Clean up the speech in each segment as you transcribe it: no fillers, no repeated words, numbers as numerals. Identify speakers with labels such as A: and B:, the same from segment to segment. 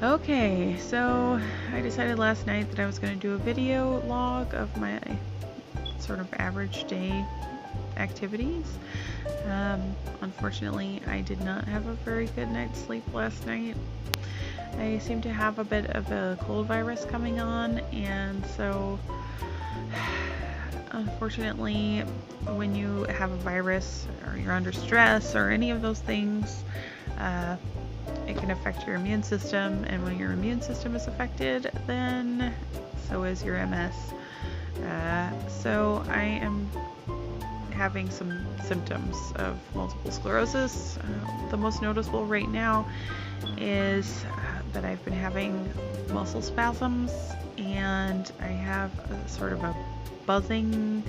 A: Okay, so I decided last night that I was going to do a video log of my sort of average day activities. Unfortunately, I did not have a very good night's sleep last night. I seem to have a bit of a cold virus coming on, and so unfortunately, when you have a virus or you're under stress or any of those things, it can affect your immune system, and when your immune system is affected, then so is your MS. So I am having some symptoms of multiple sclerosis. The most noticeable right now is that I've been having muscle spasms, and I have a sort of a buzzing,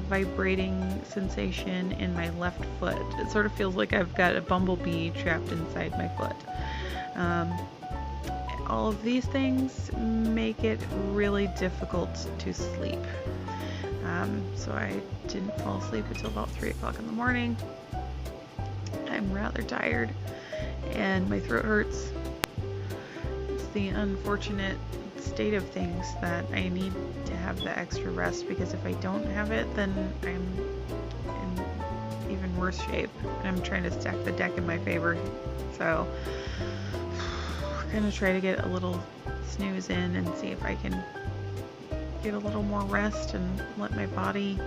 A: vibrating sensation in my left foot. It sort of feels like I've got a bumblebee trapped inside my foot. All of these things make it really difficult to sleep. So I didn't fall asleep until about 3 o'clock in the morning. I'm rather tired and my throat hurts. It's the unfortunate state of things that I need to have the extra rest, because if I don't have it, then I'm in even worse shape. I'm trying to stack the deck in my favor. So I'm going to try to get a little snooze in and see if I can get a little more rest and let my body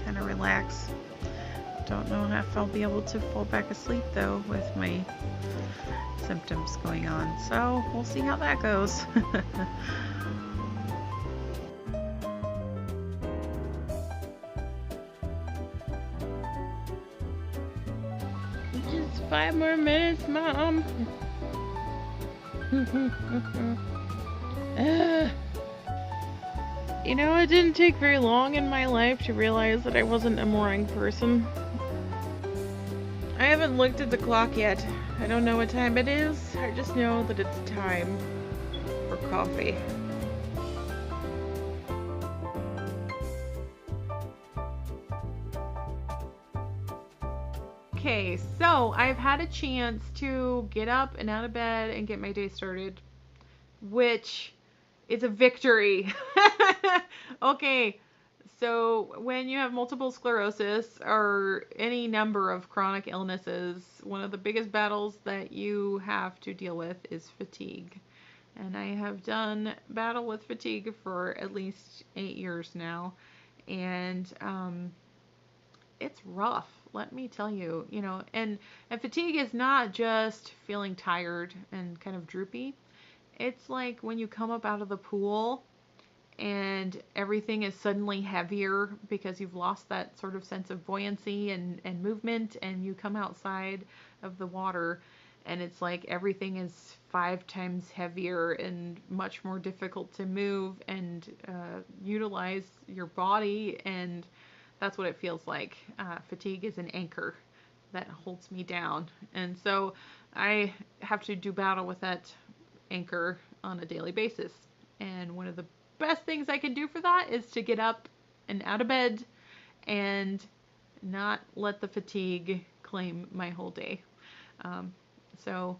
A: kind of relax. Don't know if I'll be able to fall back asleep though with my symptoms going on, so we'll see how that goes. Just 5 more minutes, Mom. You know, it didn't take very long in my life to realize that I wasn't a morning person. I haven't looked at the clock yet. I don't know what time it is. I just know that it's time for coffee. Okay, so I've had a chance to get up and out of bed and get my day started, which is a victory. Okay, so when you have multiple sclerosis or any number of chronic illnesses, one of the biggest battles that you have to deal with is fatigue. And I have done battle with fatigue for at least 8 years now. And it's rough, let me tell you, and fatigue is not just feeling tired and kind of droopy. It's like when you come up out of the pool and everything is suddenly heavier because you've lost that sort of sense of buoyancy and movement, and you come outside of the water and it's like everything is 5 times heavier and much more difficult to move and utilize your body, and that's what it feels like. Fatigue is an anchor that holds me down, and so I have to do battle with that anchor on a daily basis. And one of the best things I can do for that is to get up and out of bed and not let the fatigue claim my whole day. So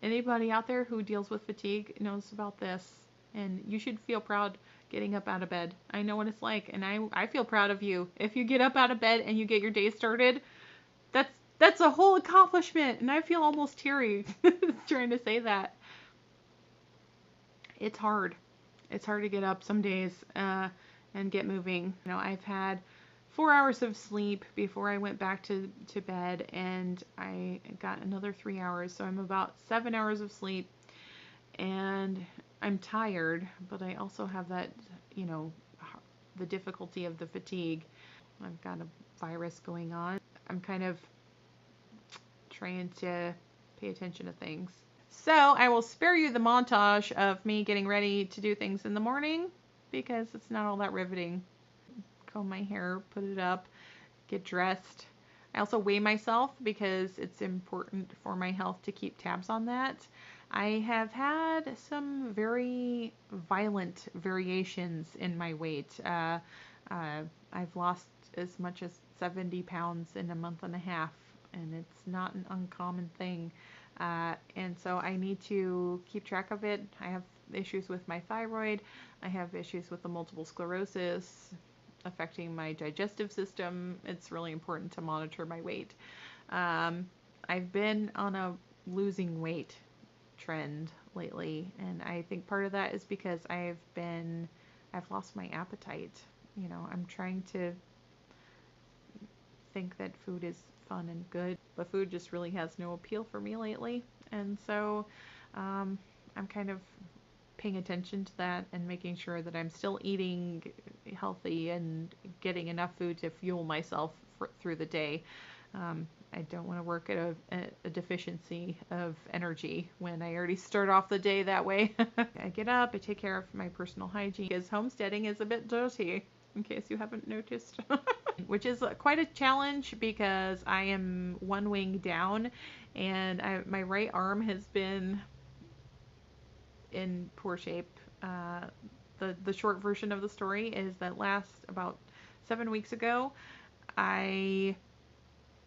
A: anybody out there who deals with fatigue knows about this, and you should feel proud getting up out of bed. I know what it's like, and I feel proud of you. If you get up out of bed and you get your day started, that's a whole accomplishment, and I feel almost teary trying to say that. It's hard. It's hard to get up some days and get moving. I've had 4 hours of sleep before I went back to bed, and I got another 3 hours, so I'm about 7 hours of sleep, and I'm tired, but I also have that, the difficulty of the fatigue. I've got a virus going on. I'm kind of trying to pay attention to things. So I will spare you the montage of me getting ready to do things in the morning, because it's not all that riveting. Comb my hair, put it up, get dressed. I also weigh myself because it's important for my health to keep tabs on that. I have had some very violent variations in my weight. I've lost as much as 70 pounds in a month and a half, and it's not an uncommon thing. And so I need to keep track of it. I have issues with my thyroid. I have issues with the multiple sclerosis affecting my digestive system. It's really important to monitor my weight. I've been on a losing weight trend lately, and I think part of that is because I've lost my appetite. You know, I'm trying to think that food is fun and good, but food just really has no appeal for me lately. And so I'm kind of paying attention to that and making sure that I'm still eating healthy and getting enough food to fuel myself through the day. I don't want to work at a deficiency of energy when I already start off the day that way. I get up, I take care of my personal hygiene because homesteading is a bit dirty, in case you haven't noticed. Which is quite a challenge because I am one wing down, and my right arm has been in poor shape. The short version of the story is that about 7 weeks ago, I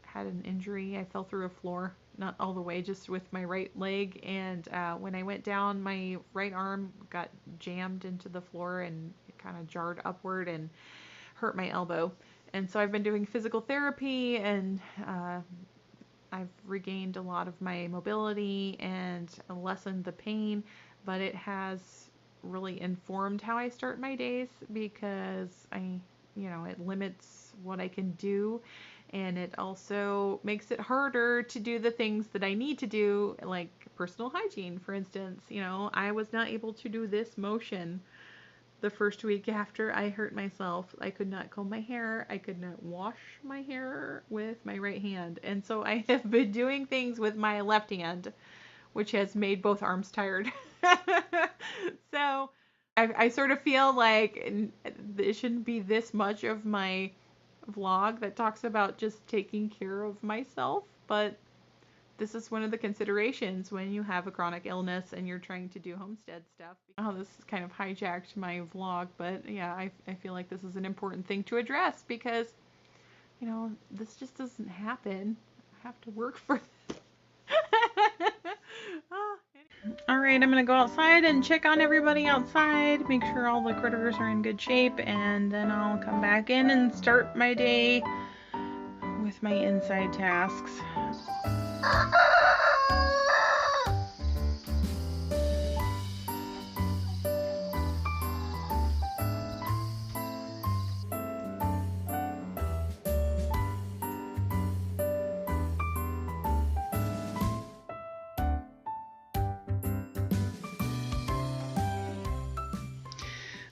A: had an injury. I fell through a floor, not all the way, just with my right leg, and when I went down, my right arm got jammed into the floor and it kind of jarred upward and hurt my elbow. And so I've been doing physical therapy, and I've regained a lot of my mobility and lessened the pain, but it has really informed how I start my days because it limits what I can do, and it also makes it harder to do the things that I need to do, like personal hygiene, for instance. I was not able to do this motion the first week after I hurt myself. I could not comb my hair. I could not wash my hair with my right hand. And so I have been doing things with my left hand, which has made both arms tired. So I sort of feel like it shouldn't be this much of my vlog that talks about just taking care of myself, but this is one of the considerations when you have a chronic illness and you're trying to do homestead stuff. Oh, this has kind of hijacked my vlog, but yeah, I feel like this is an important thing to address because, this just doesn't happen. I have to work for this. All right, I'm going to go outside and check on everybody outside, make sure all the critters are in good shape, and then I'll come back in and start my day with my inside tasks.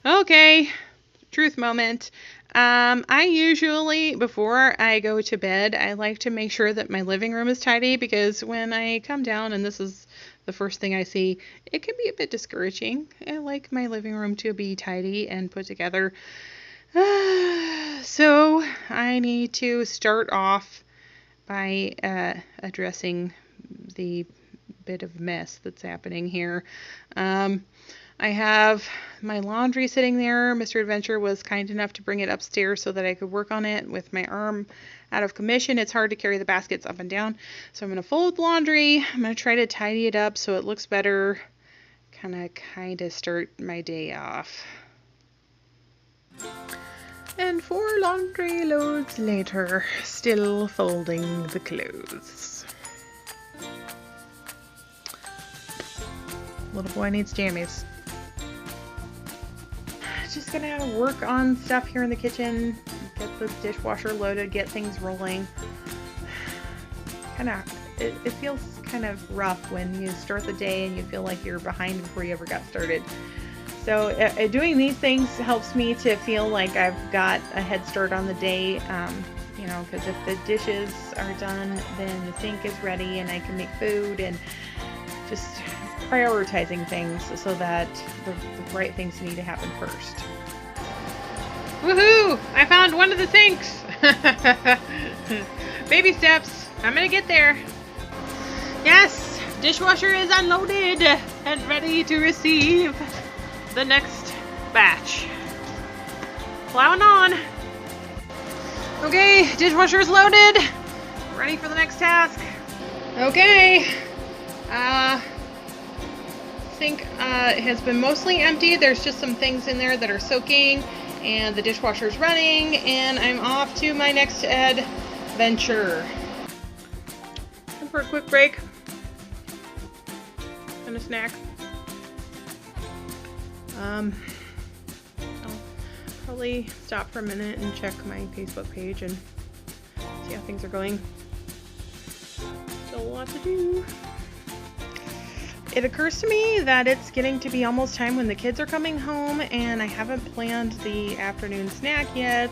A: Okay, truth moment. I usually, before I go to bed, I like to make sure that my living room is tidy, because when I come down and this is the first thing I see, it can be a bit discouraging. I like my living room to be tidy and put together. So I need to start off by addressing the bit of mess that's happening here. I have my laundry sitting there. Mr. Adventure was kind enough to bring it upstairs so that I could work on it. With my arm out of commission, it's hard to carry the baskets up and down. So I'm going to fold laundry. I'm going to try to tidy it up so it looks better. Kind of start my day off. And 4 laundry loads later, still folding the clothes. Little boy needs jammies. Just gonna work on stuff here in the kitchen, get the dishwasher loaded, get things rolling. It feels kind of rough when you start the day and you feel like you're behind before you ever got started. So doing these things helps me to feel like I've got a head start on the day, because if the dishes are done, then the sink is ready and I can make food, and just prioritizing things so that the right things need to happen first. Woohoo! I found one of the sinks! Baby steps. I'm gonna get there. Yes! Dishwasher is unloaded and ready to receive the next batch. Plowing on. Okay, dishwasher is loaded. Ready for the next task. Okay. Sink has been mostly empty. There's just some things in there that are soaking, and the dishwasher's running, and I'm off to my next adventure. Time for a quick break and a snack. I'll probably stop for a minute and check my Facebook page and see how things are going. Still a lot to do. It occurs to me that it's getting to be almost time when the kids are coming home, and I haven't planned the afternoon snack yet.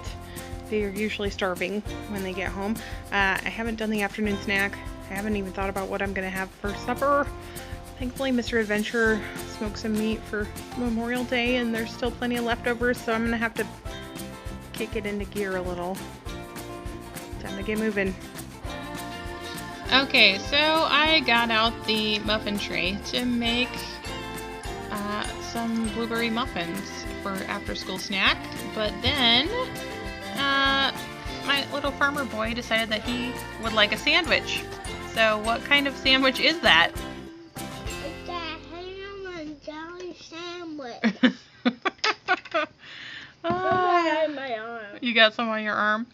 A: They're usually starving when they get home. I haven't done the afternoon snack. I haven't even thought about what I'm going to have for supper. Thankfully, Mr. Adventure smoked some meat for Memorial Day, and there's still plenty of leftovers, so I'm going to have to kick it into gear a little. Time to get moving. Okay, so I got out the muffin tray to make some blueberry muffins for after school snack, but then my little farmer boy decided that he would like a sandwich. So what kind of sandwich is that?
B: It's a ham and jelly sandwich. On my arm.
A: You got some on your arm?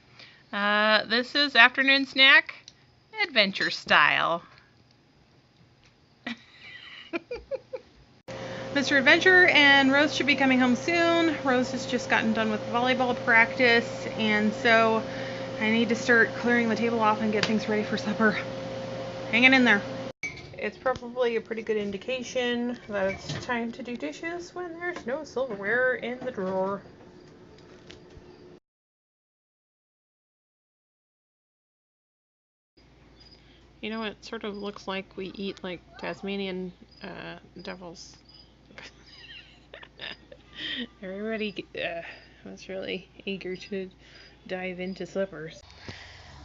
A: This is afternoon snack. Adventure style. Mr. Adventure and Rose should be coming home soon. Rose has just gotten done with volleyball practice, and so I need to start clearing the table off and get things ready for supper. Hanging in there. It's probably a pretty good indication that it's time to do dishes when there's no silverware in the drawer. You know, it sort of looks like we eat like Tasmanian devils. Everybody was really eager to dive into slippers.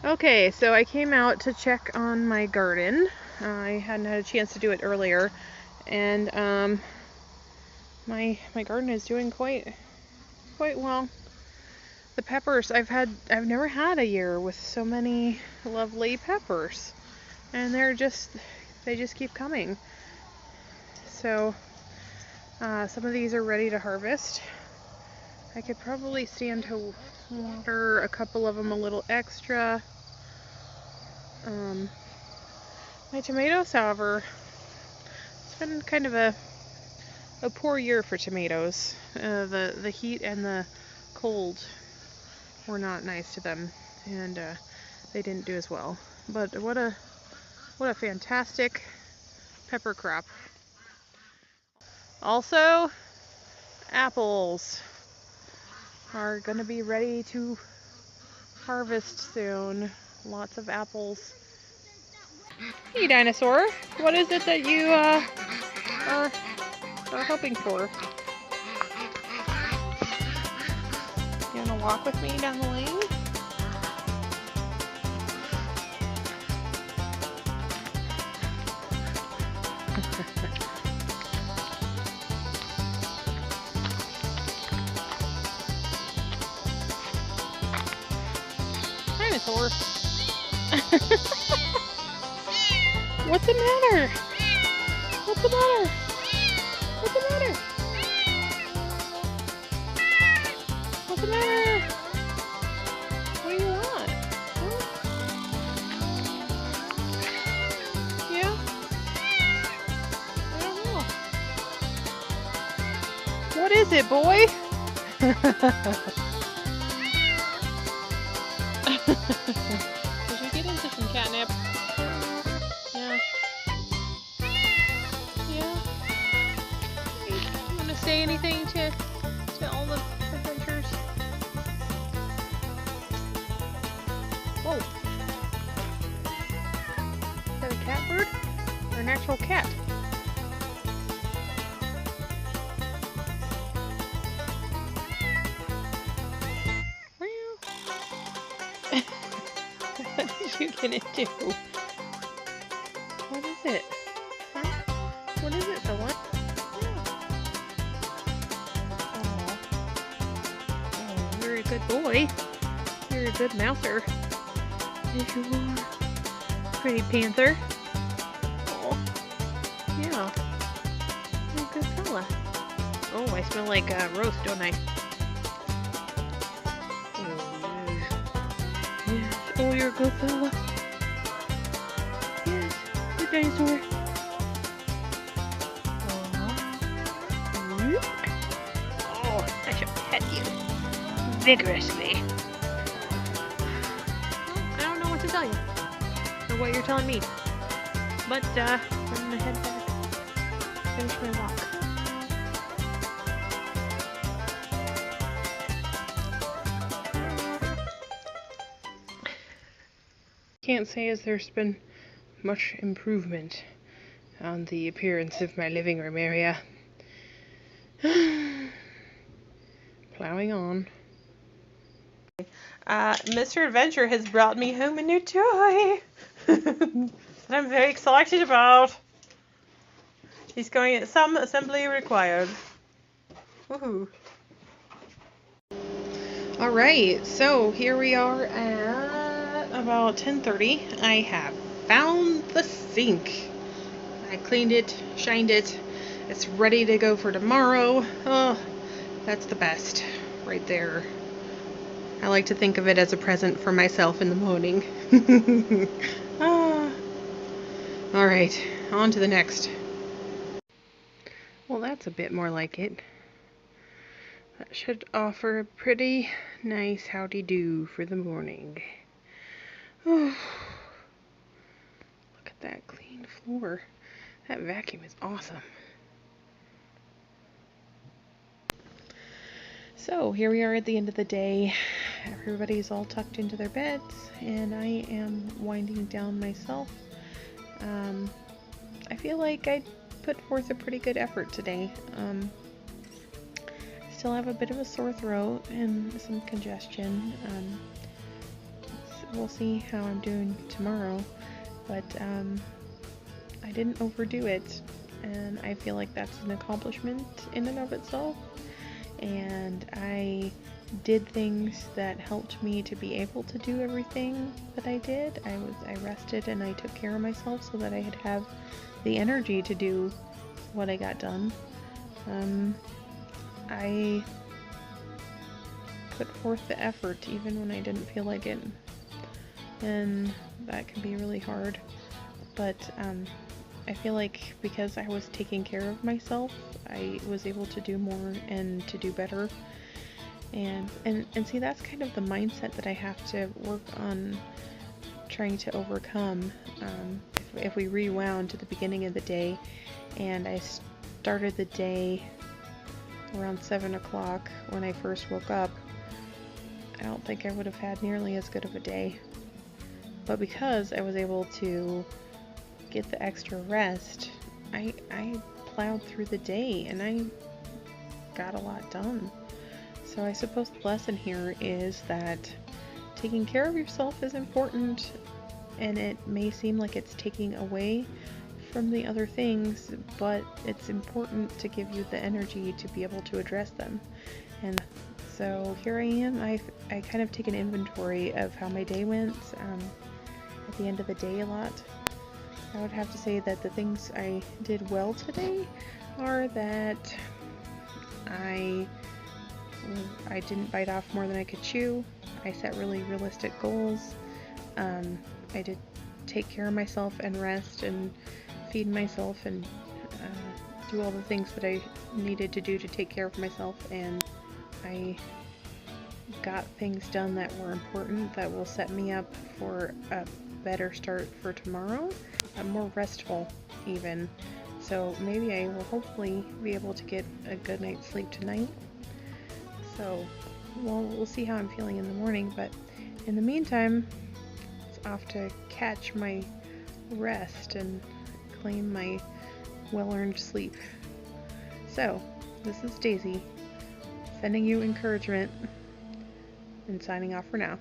A: Okay, so I came out to check on my garden. I hadn't had a chance to do it earlier, and my garden is doing quite well. The peppers, I've never had a year with so many lovely peppers. And they just keep coming. So some of these are ready to harvest. I could probably stand to water a couple of them a little extra. My tomatoes, however, it's been kind of a poor year for tomatoes. The heat and the cold were not nice to them, and they didn't do as well. But what a fantastic pepper crop. Also, apples are going to be ready to harvest soon. Lots of apples. Hey, dinosaur. What is it that you are hoping for? You want to walk with me down the lane? Dinosaur. What's the matter? What's the matter? What's the matter? What's the matter? What do you want? Huh? Yeah? I don't know. What is it, boy? Did you get into some catnip? Yeah. Yeah. You want to say anything to all the adventures? Whoa. Is that a catbird or an actual cat? What did you get into? What is it? Huh? What is it, Philip? Oh. Oh, you're a good boy. You're a good mouser. Yes, you are. Pretty panther. Oh. Yeah. Oh, good fella. Oh, I smell like roast, don't I? Oh, yes. Yes. Oh, you're a good fella. Yes. Good dinosaur. Oh, I shall pet you vigorously. Well, I don't know what to tell you, or what you're telling me. But I'm gonna head back, finish my walk. Can't say as there's been much improvement on the appearance of my living room area. Plowing on. Mr. Adventure has brought me home a new toy that I'm very excited about. He's going, some assembly required. Woohoo. Alright, so here we are at about 10:30. I have found the sink. I cleaned it, shined it. It's ready to go for tomorrow. Oh, that's the best right there. I like to think of it as a present for myself in the morning. Alright, on to the next. Well, that's a bit more like it. That should offer a pretty nice howdy-do for the morning. Oh, look at that clean floor. That vacuum is awesome. So here we are at the end of the day. Everybody's all tucked into their beds, and I am winding down myself. I feel like I put forth a pretty good effort today. Still have a bit of a sore throat and some congestion. We'll see how I'm doing tomorrow, but I didn't overdo it, and I feel like that's an accomplishment in and of itself. And I did things that helped me to be able to do everything that I did. I rested and I took care of myself so that I could have the energy to do what I got done. I put forth the effort even when I didn't feel like it, and that can be really hard, but I feel like because I was taking care of myself, I was able to do more and to do better. And see, that's kind of the mindset that I have to work on trying to overcome. If we rewound to the beginning of the day, and I started the day around 7 o'clock when I first woke up, I don't think I would have had nearly as good of a day. But because I was able to get the extra rest, I plowed through the day and I got a lot done. So I suppose the lesson here is that taking care of yourself is important, and it may seem like it's taking away from the other things, but it's important to give you the energy to be able to address them. And so here I am. I kind of take an inventory of how my day went at the end of the day a lot. I would have to say that the things I did well today are that I didn't bite off more than I could chew. I set really realistic goals. I did take care of myself and rest and feed myself and do all the things that I needed to do to take care of myself, and I got things done that were important that will set me up for a better start for tomorrow, more restful even. So maybe I will hopefully be able to get a good night's sleep tonight. So we'll see how I'm feeling in the morning, but in the meantime, it's off to catch my rest and claim my well-earned sleep. So this is Daisy, sending you encouragement and signing off for now.